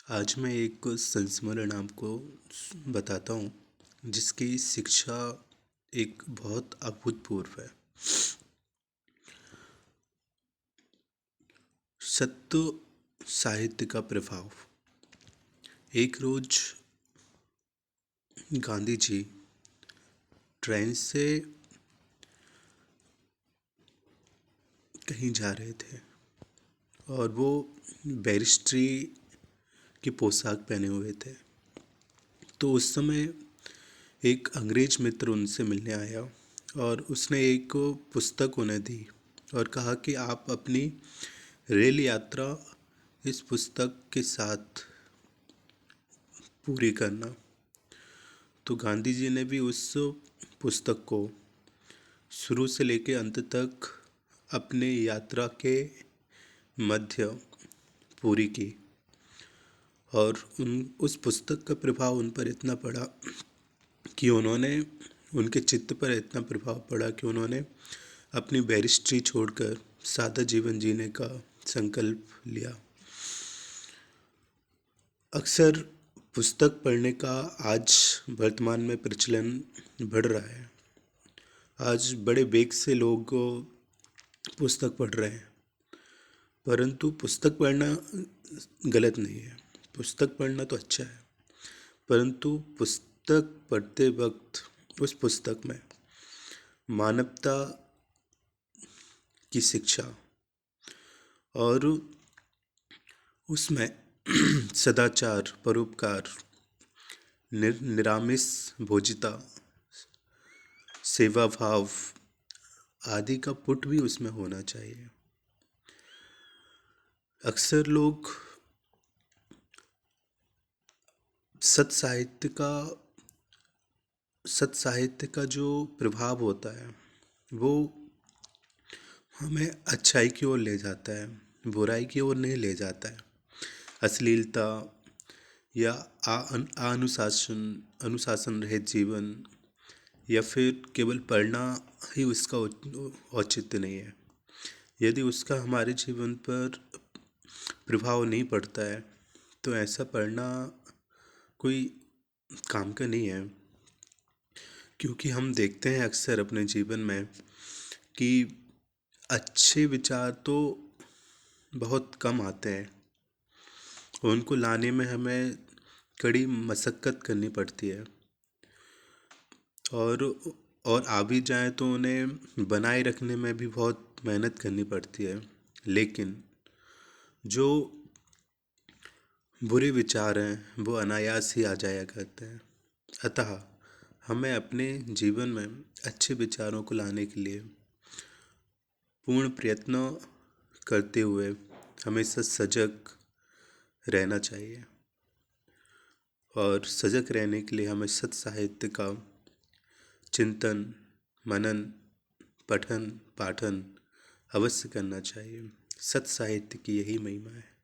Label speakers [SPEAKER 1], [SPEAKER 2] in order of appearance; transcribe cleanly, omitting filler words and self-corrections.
[SPEAKER 1] आज मैं एक संस्मरण आपको बताता हूँ जिसकी शिक्षा एक बहुत अभूतपूर्व है। सत्य साहित्य का प्रभाव। एक रोज गांधी जी ट्रेन से कहीं जा रहे थे और वो बैरिस्ट्री की पोशाक पहने हुए थे। तो उस समय एक अंग्रेज मित्र उनसे मिलने आया और उसने एक पुस्तक उन्हें दी और कहा कि आप अपनी रेल यात्रा इस पुस्तक के साथ पूरी करना। तो गांधी जी ने भी उस पुस्तक को शुरू से लेकर अंत तक अपने यात्रा के मध्य पूरी की और उस पुस्तक का प्रभाव उन पर इतना पड़ा कि उनके चित्त पर इतना प्रभाव पड़ा कि उन्होंने अपनी बैरिस्ट्री छोड़कर सादा जीवन जीने का संकल्प लिया। अक्सर पुस्तक पढ़ने का आज वर्तमान में प्रचलन बढ़ रहा है। आज बड़े वेग से लोग पुस्तक पढ़ रहे हैं, परंतु पुस्तक पढ़ना गलत नहीं है। पुस्तक पढ़ना तो अच्छा है, परंतु पुस्तक पढ़ते वक्त उस पुस्तक में मानवता की शिक्षा और उसमें सदाचार, परोपकार, निरामिष भोजिता, सेवा भाव आदि का पुट भी उसमें होना चाहिए। अक्सर लोग सत साहित्य का जो प्रभाव होता है वो हमें अच्छाई की ओर ले जाता है, बुराई की ओर नहीं ले जाता है। अश्लीलता या अनुशासन रहित जीवन या फिर केवल पढ़ना ही उसका औचित्य नहीं है। यदि उसका हमारे जीवन पर प्रभाव नहीं पड़ता है तो ऐसा पढ़ना कोई काम का नहीं है। क्योंकि हम देखते हैं अक्सर अपने जीवन में कि अच्छे विचार तो बहुत कम आते हैं, उनको लाने में हमें कड़ी मशक्क़त करनी पड़ती है और आ भी जाए तो उन्हें बनाए रखने में भी बहुत मेहनत करनी पड़ती है। लेकिन जो बुरे विचार हैं वो अनायास ही आ जाया करते हैं। अतः हमें अपने जीवन में अच्छे विचारों को लाने के लिए पूर्ण प्रयत्न करते हुए हमेशा सजग रहना चाहिए और सजग रहने के लिए हमें सत साहित्य का चिंतन, मनन, पठन, पाठन अवश्य करना चाहिए। सत साहित्य की यही महिमा है।